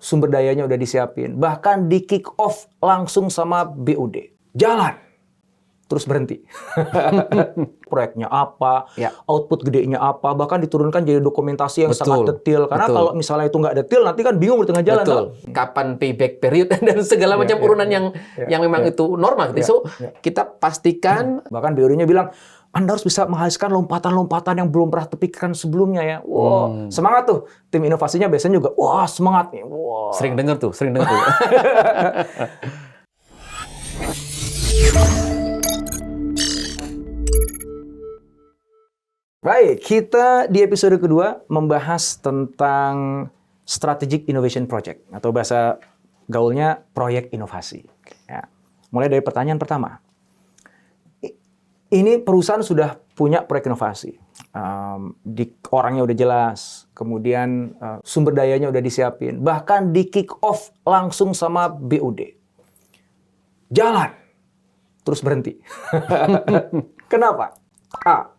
sumber dayanya udah disiapin, bahkan di kick off langsung sama BUD. Jalan, terus berhenti. Proyeknya apa, output gedenya apa, bahkan diturunkan jadi dokumentasi yang sangat detail. Karena kalau misalnya itu nggak detail, nanti kan bingung di tengah jalan. Betul. Kapan payback period dan segala macam urunan yang memang itu normal. So, kita pastikan. Bahkan BUD-nya bilang, Anda harus bisa menghasilkan lompatan-lompatan yang belum pernah terpikirkan sebelumnya ya. Wow, semangat tuh. Tim inovasinya biasanya juga, wah semangat nih. Wow. Sering dengar tuh. Baik, kita di episode kedua membahas tentang Strategic Innovation Project atau bahasa gaulnya proyek inovasi. Ya. Mulai dari pertanyaan pertama. Ini perusahaan sudah punya proyek inovasi, orangnya udah jelas, kemudian sumber dayanya udah disiapin, bahkan di kick off langsung sama BUD. Jalan, terus berhenti. Kenapa? A.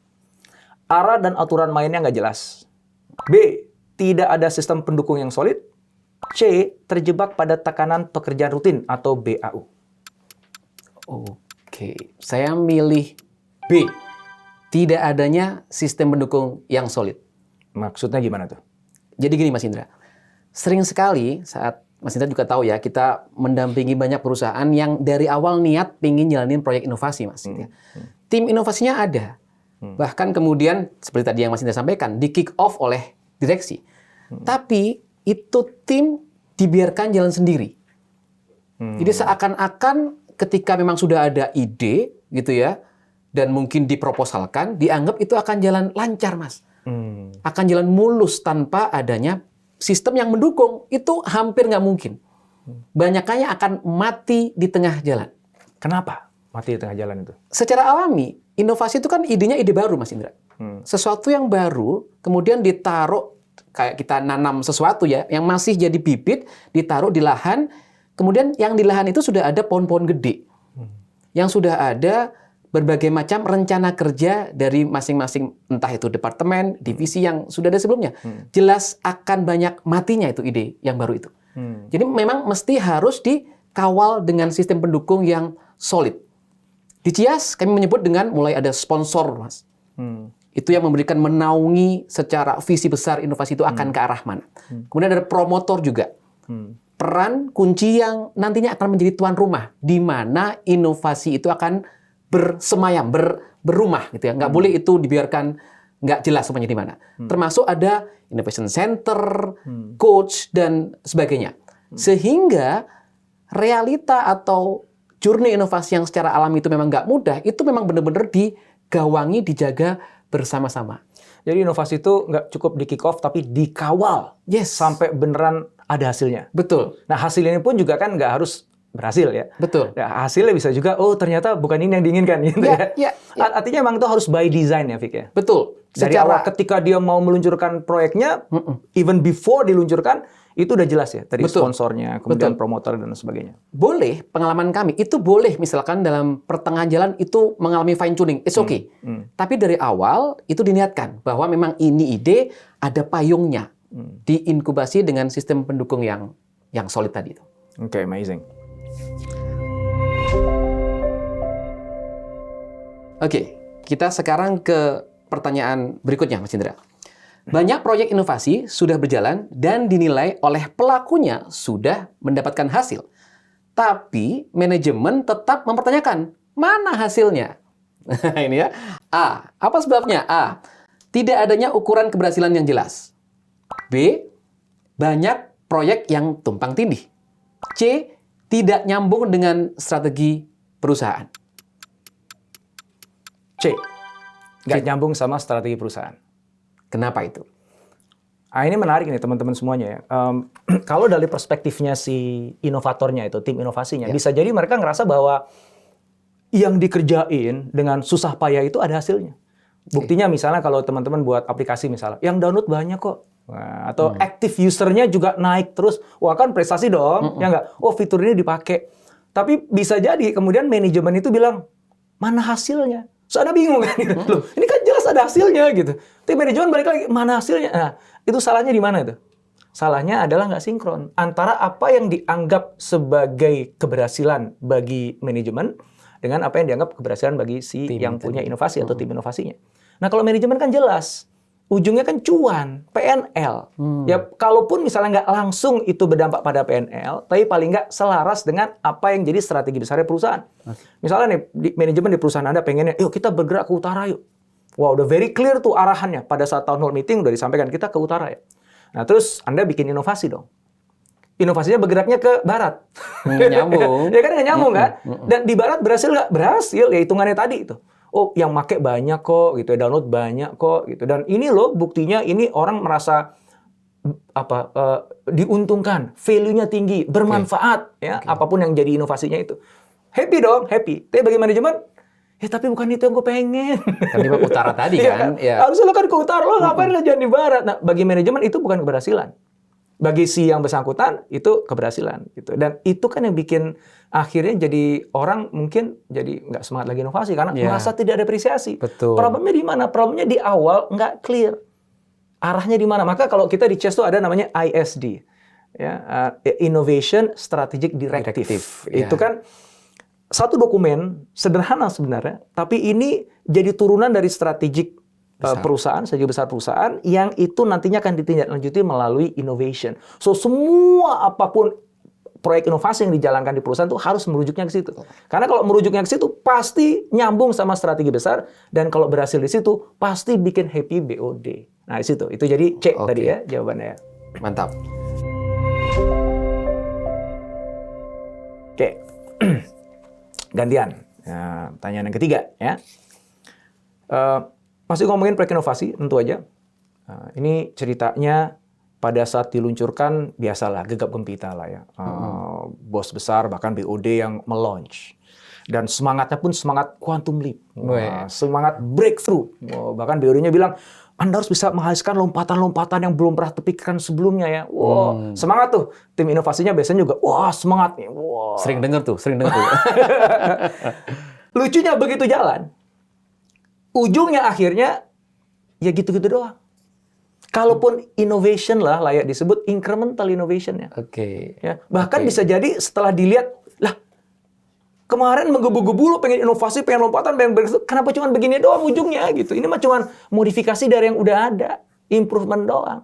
Arah dan aturan mainnya nggak jelas. B. Tidak ada sistem pendukung yang solid. C. Terjebak pada tekanan pekerjaan rutin atau BAU. Oke, saya milih B. Tidak adanya sistem pendukung yang solid. Maksudnya gimana tuh? Jadi gini Mas Indra, sering sekali saat Mas Indra juga tahu ya, kita mendampingi banyak perusahaan yang dari awal niat pingin jalanin proyek inovasi, Mas. Tim inovasinya ada. Bahkan kemudian, seperti tadi yang Mas Indra sampaikan, di kick off oleh direksi. Tapi itu tim dibiarkan jalan sendiri. Jadi seakan-akan ketika memang sudah ada ide, gitu ya, dan mungkin diproposalkan, dianggap itu akan jalan lancar, Mas. Akan jalan mulus tanpa adanya sistem yang mendukung. Itu hampir nggak mungkin. Banyaknya akan mati di tengah jalan. Kenapa mati di tengah jalan itu? Secara alami, inovasi itu kan idenya ide baru, Mas Indra. Sesuatu yang baru, kemudian ditaruh, kayak kita nanam sesuatu ya, yang masih jadi bibit, ditaruh di lahan, kemudian yang di lahan itu sudah ada pohon-pohon gede. Yang sudah ada berbagai macam rencana kerja dari masing-masing, entah itu departemen, divisi yang sudah ada sebelumnya. Jelas akan banyak matinya itu ide yang baru itu. Jadi memang mesti harus dikawal dengan sistem pendukung yang solid. Di Cias kami menyebut dengan mulai ada sponsor, Mas. Itu yang memberikan menaungi secara visi besar inovasi itu akan ke arah mana. Kemudian ada promotor juga. Peran kunci yang nantinya akan menjadi tuan rumah, di mana inovasi itu akan bersemayam, berumah gitu ya. Nggak boleh itu dibiarkan nggak jelas semuanya di mana. Termasuk ada innovation center, coach, dan sebagainya. Sehingga realita atau journey inovasi yang secara alami itu memang nggak mudah, itu memang benar-benar digawangi, dijaga bersama-sama. Jadi inovasi itu nggak cukup di kick off, tapi dikawal. Sampai beneran ada hasilnya. Betul. Nah hasil ini pun juga kan nggak harus berhasil ya. Betul. Nah, hasilnya bisa juga, oh ternyata bukan ini yang diinginkan gitu ya. Artinya memang itu harus by design ya, Vic ya. Betul. Dari awal ketika dia mau meluncurkan proyeknya, even before diluncurkan, itu udah jelas ya. Tadi sponsornya, kemudian promotor dan sebagainya. Boleh, pengalaman kami, itu boleh misalkan dalam pertengahan jalan itu mengalami fine tuning, it's okay. Tapi dari awal itu diniatkan bahwa memang ini ide, ada payungnya. Diinkubasi dengan sistem pendukung yang solid tadi itu. Oke, amazing. Oke, kita sekarang ke pertanyaan berikutnya, Mas Indra. Banyak proyek inovasi sudah berjalan dan dinilai oleh pelakunya sudah mendapatkan hasil. Tapi manajemen tetap mempertanyakan, mana hasilnya? Ini ya. A. Apa sebabnya? A. Tidak adanya ukuran keberhasilan yang jelas. B. Banyak proyek yang tumpang tindih. C. Tidak nyambung dengan strategi perusahaan. C. Nggak nyambung sama strategi perusahaan. Kenapa itu? Ini menarik nih teman-teman semuanya ya. Kalau dari perspektifnya si inovatornya itu, tim inovasinya, bisa jadi mereka ngerasa bahwa yang dikerjain dengan susah payah itu ada hasilnya. Buktinya misalnya kalau teman-teman buat aplikasi misalnya, yang download banyak kok. Nah, atau active usernya juga naik terus. Wah kan prestasi dong, ya nggak? Oh fitur ini dipakai. Tapi bisa jadi kemudian manajemen itu bilang, mana hasilnya? Soalnya bingung kan gitu. Loh, ini kan jelas ada hasilnya gitu. Tapi manajemen balik lagi, mana hasilnya? Nah, itu salahnya di mana itu? Salahnya adalah nggak sinkron antara apa yang dianggap sebagai keberhasilan bagi manajemen dengan apa yang dianggap keberhasilan bagi si Tim yang tadi. punya inovasi atau tim inovasinya. Nah, kalau manajemen kan jelas, ujungnya kan cuan, PNL. Ya, kalaupun misalnya nggak langsung itu berdampak pada PNL, tapi paling nggak selaras dengan apa yang jadi strategi besarnya perusahaan. Misalnya nih, manajemen di perusahaan Anda pengennya, yuk kita bergerak ke utara yuk. Wah, udah very clear tuh arahannya. Pada saat town hall meeting udah disampaikan, kita ke utara ya. Nah, terus Anda bikin inovasi dong. Inovasinya bergeraknya ke barat. Nyambung. Ya kan nggak nyambung kan? Dan di barat berhasil nggak? Berhasil, ya hitungannya tadi itu. Oh, yang make banyak kok, gitu ya, download banyak kok, gitu. Dan ini loh buktinya, ini orang merasa diuntungkan, value-nya tinggi, bermanfaat, ya, apapun yang jadi inovasinya itu. Happy dong, happy. Tapi bagi manajemen, ya tapi bukan itu yang gue pengen. Kan di utara tadi kan. Ya. Harusnya lo kan ke utara, lo ngapain lo jangan di barat. Nah, bagi manajemen itu bukan keberhasilan. Bagi si yang bersangkutan itu keberhasilan gitu. Dan itu kan yang bikin akhirnya jadi orang mungkin jadi nggak semangat lagi inovasi karena merasa tidak ada apresiasi. Betul. Problemnya di mana? Problemnya di awal nggak clear. Arahnya di mana? Maka kalau kita di CES tuh ada namanya ISD. Ya, Innovation Strategic Directive. Itu kan satu dokumen sederhana sebenarnya, tapi ini jadi turunan dari strategik perusahaan, strategi besar perusahaan yang itu nantinya akan ditindaklanjuti melalui innovation. So semua apapun proyek inovasi yang dijalankan di perusahaan itu harus merujuknya ke situ. Karena kalau merujuknya ke situ pasti nyambung sama strategi besar dan kalau berhasil di situ pasti bikin happy BOD. Nah, di situ. Itu jadi C tadi ya jawabannya. Mantap. Oke. Gantian. Nah, pertanyaan yang ketiga ya. Masih ngomongin proyek inovasi, tentu aja. Ini ceritanya pada saat diluncurkan, biasalah, gegap gempita lah ya. Bos besar, bahkan BOD yang meluncur. Dan semangatnya pun semangat quantum leap. Semangat breakthrough. Bahkan BOD-nya bilang, Anda harus bisa menghasilkan lompatan-lompatan yang belum pernah terpikirkan sebelumnya ya. Semangat tuh. Tim inovasinya biasanya juga, semangat nih. Sering dengar tuh. Lucunya begitu jalan, ujungnya akhirnya ya gitu-gitu doang. Kalaupun innovation lah layak disebut incremental innovation ya. Ya, bahkan bisa jadi setelah dilihat, lah kemarin menggebu-gebu lo pengen inovasi, pengen lompatan, pengen kenapa cuma begini doang ujungnya gitu. Ini mah cuma modifikasi dari yang udah ada, improvement doang.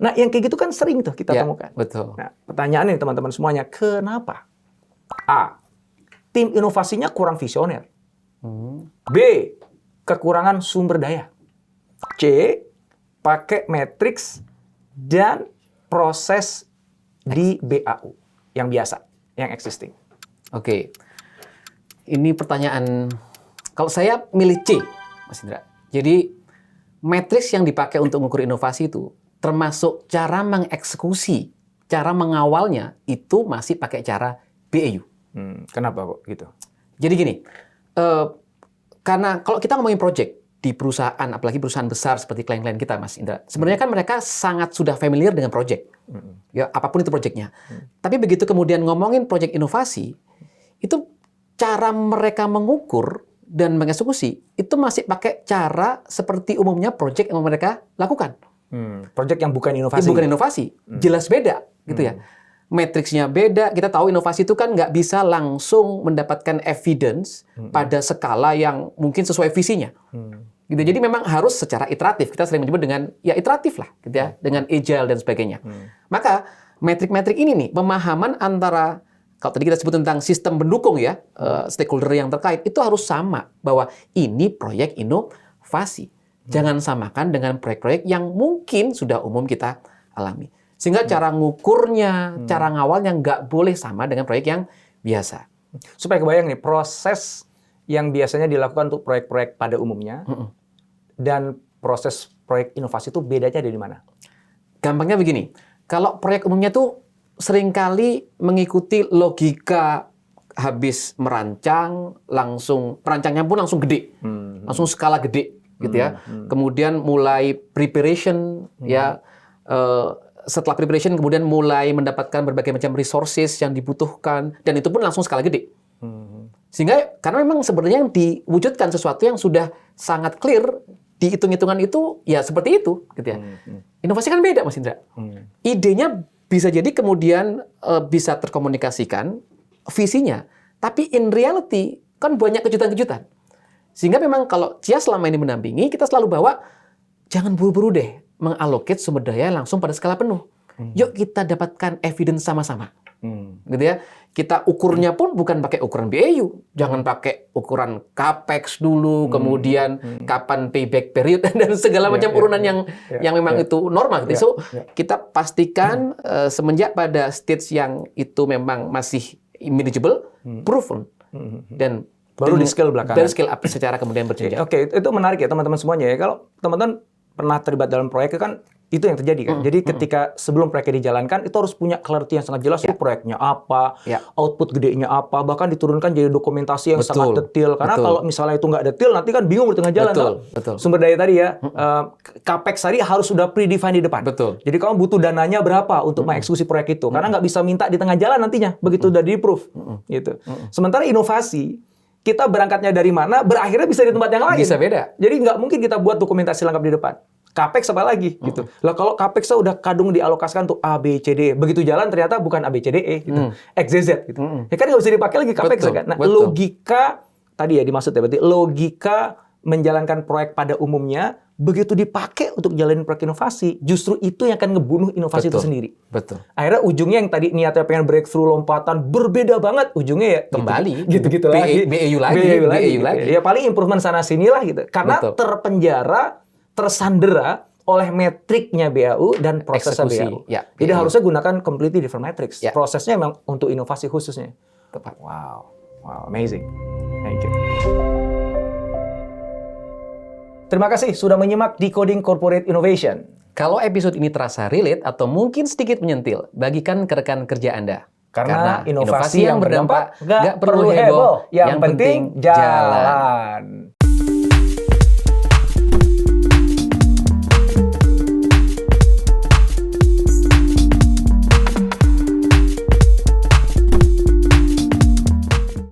Nah, yang kayak gitu kan sering tuh kita temukan. Betul. Nah, pertanyaan nih teman-teman semuanya, kenapa? A, tim inovasinya kurang visioner. B, kekurangan sumber daya. C, pakai matriks dan proses di BAU yang biasa, yang existing. Oke. Ini pertanyaan, kalau saya milih C, Mas Indra. Jadi, matriks yang dipakai untuk mengukur inovasi itu, termasuk cara mengeksekusi, cara mengawalnya, itu masih pakai cara BAU. Kenapa kok gitu? Jadi gini, karena kalau kita ngomongin project di perusahaan, apalagi perusahaan besar seperti klien-klien kita, Mas Indra, sebenarnya kan mereka sangat sudah familiar dengan project. Ya, apapun itu projectnya. Tapi begitu kemudian ngomongin project inovasi, itu cara mereka mengukur dan mengeksekusi, itu masih pakai cara seperti umumnya project yang mereka lakukan. Project yang bukan inovasi. Bukan inovasi, jelas beda gitu ya. Matriksnya beda. Kita tahu inovasi itu kan nggak bisa langsung mendapatkan evidence pada skala yang mungkin sesuai visinya. Gitu. Jadi memang harus secara iteratif. Kita sering menyebut dengan ya iteratif lah, gitu ya, dengan agile dan sebagainya. Maka metrik-metrik ini nih, pemahaman antara kalau tadi kita sebut tentang sistem pendukung ya, stakeholder yang terkait itu harus sama bahwa ini proyek inovasi. Jangan samakan dengan proyek-proyek yang mungkin sudah umum kita alami. Sehingga cara ngukurnya, cara ngawalnya nggak boleh sama dengan proyek yang biasa. Supaya kebayang nih, proses yang biasanya dilakukan untuk proyek-proyek pada umumnya dan proses proyek inovasi itu bedanya dari mana? Gampangnya begini, kalau proyek umumnya tuh seringkali mengikuti logika habis merancang, perancangnya pun langsung gede, langsung skala gede, gitu ya. Kemudian mulai preparation, ya. Setelah preparation kemudian mulai mendapatkan berbagai macam resources yang dibutuhkan dan itu pun langsung skala gede. Sehingga karena memang sebenarnya yang diwujudkan sesuatu yang sudah sangat clear hitung-hitungan itu ya seperti itu, gitu ya. Inovasi kan beda, Mas Indra. Idenya bisa jadi kemudian bisa terkomunikasikan, visinya, tapi in reality kan banyak kejutan-kejutan. Sehingga memang kalau Cia selama ini mendampingi, kita selalu bawa, jangan buru-buru deh mengalokate sumber daya langsung pada skala penuh. Yuk kita dapatkan evidence sama-sama. Gitu ya. Kita ukurnya pun bukan pakai ukuran BAU, jangan pakai ukuran capex dulu, kemudian kapan payback period dan segala macam urunan yang memang itu normal. So kita pastikan semenjak pada stage yang itu memang masih manageable, proven, dan baru di scale belakangan. Baru scale up secara kemudian berjenjang. Oke, itu menarik ya teman-teman semuanya ya. Kalau teman-teman pernah terlibat dalam proyek kan itu yang terjadi kan. Jadi ketika sebelum proyeknya dijalankan itu harus punya clarity yang sangat jelas tuh proyeknya apa, output gedenya apa, bahkan diturunkan jadi dokumentasi yang sangat detail. Karena kalau misalnya itu nggak detail nanti kan bingung di tengah jalan. Betul. Sumber daya tadi ya, capex tadi harus sudah predefined di depan. Betul. Jadi kamu butuh dananya berapa untuk mengeksekusi proyek itu. Karena nggak bisa minta di tengah jalan nantinya, begitu udah di-approve. Gitu. Sementara inovasi, kita berangkatnya dari mana, berakhirnya bisa di tempat yang lain. Bisa beda. Jadi nggak mungkin kita buat dokumentasi lengkap di depan. Capex apa lagi gitu. Lah kalau capex udah kadung dialokasikan untuk A, B, C, D. Begitu jalan ternyata bukan A, B, C, D, E gitu. X, Z, Z gitu. Ya kan nggak bisa dipakai lagi capex kan. Nah, logika tadi ya dimaksud ya berarti logika menjalankan proyek pada umumnya begitu dipakai untuk jalanin proyek inovasi, justru itu yang akan ngebunuh inovasi itu sendiri. Betul. Akhirnya ujungnya yang tadi niatnya pengen breakthrough lompatan berbeda banget, ujungnya ya kembali gitu lagi. BAU lagi. Ya paling improvement sana sini lah gitu. Karena terpenjara, tersandera oleh metriknya BAU dan prosesnya BAU. Ya, jadi harusnya gunakan completely different metrics. Ya. Prosesnya memang untuk inovasi khususnya. Tepat. Wow, amazing. Thank you. Terima kasih sudah menyimak Decoding Corporate Innovation. Kalau episode ini terasa relate atau mungkin sedikit menyentil, bagikan ke rekan kerja Anda. Karena inovasi yang berdampak nggak perlu heboh, yang penting jalan.